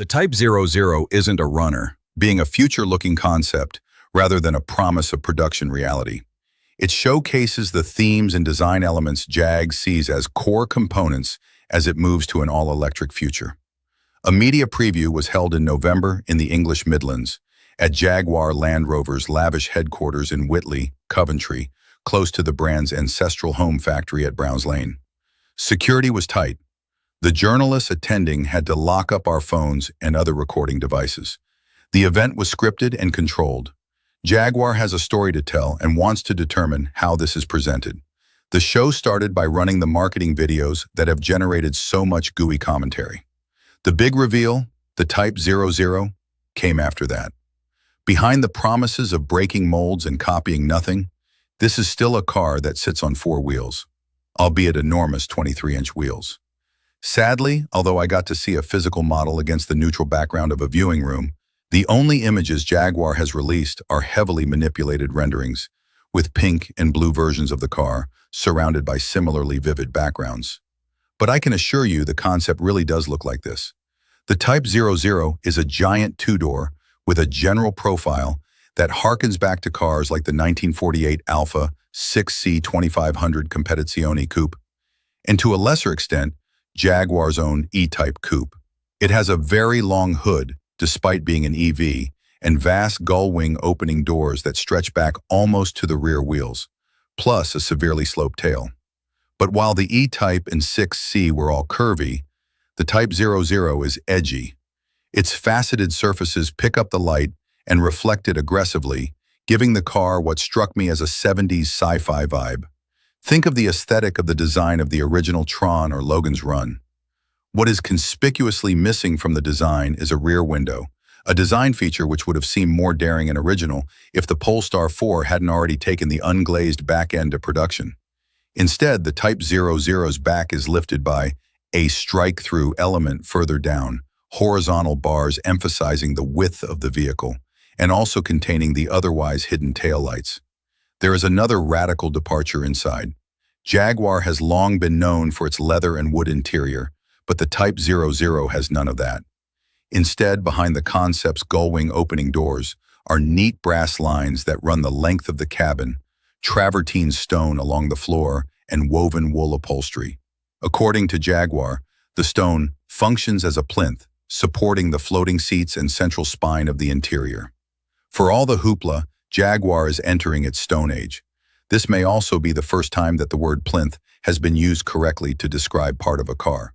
The Type 00 isn't a runner, being a future-looking concept rather than a promise of production reality. It showcases the themes and design elements Jag sees as core components as it moves to an all-electric future. A media preview was held in November in the English Midlands at Jaguar Land Rover's lavish headquarters in Whitley, Coventry, close to the brand's ancestral home factory at Browns Lane. Security was tight. The journalists attending had to lock up our phones and other recording devices. The event was scripted and controlled. Jaguar has a story to tell and wants to determine how this is presented. The show started by running the marketing videos that have generated so much gooey commentary. The big reveal, the Type 00, came after that. Behind the promises of breaking molds and copying nothing, this is still a car that sits on four wheels, albeit enormous 23-inch wheels. Sadly, although I got to see a physical model against the neutral background of a viewing room, the only images Jaguar has released are heavily manipulated renderings, with pink and blue versions of the car surrounded by similarly vivid backgrounds. But I can assure you the concept really does look like this. The Type 00 is a giant two-door with a general profile that harkens back to cars like the 1948 Alfa 6C 2500 Competizione Coupe, and to a lesser extent, Jaguar's own E-Type coupe. It has a very long hood, despite being an EV, and vast gull-wing opening doors that stretch back almost to the rear wheels, plus a severely sloped tail. But while the E-Type and 6C were all curvy, the Type 00 is edgy. Its faceted surfaces pick up the light and reflect it aggressively, giving the car what struck me as a 70s sci-fi vibe. Think of the aesthetic of the design of the original Tron or Logan's Run. What is conspicuously missing from the design is a rear window, a design feature which would have seemed more daring and original if the Polestar 4 hadn't already taken the unglazed back end to production. Instead, the Type 00's back is lifted by a strike-through element further down, horizontal bars emphasizing the width of the vehicle, and also containing the otherwise hidden taillights. There is another radical departure inside. Jaguar has long been known for its leather and wood interior, but the Type 00 has none of that. Instead, behind the concept's gull-wing opening doors are neat brass lines that run the length of the cabin, travertine stone along the floor, and woven wool upholstery. According to Jaguar, the stone functions as a plinth, supporting the floating seats and central spine of the interior. For all the hoopla, Jaguar is entering its Stone Age. This may also be the first time that the word plinth has been used correctly to describe part of a car.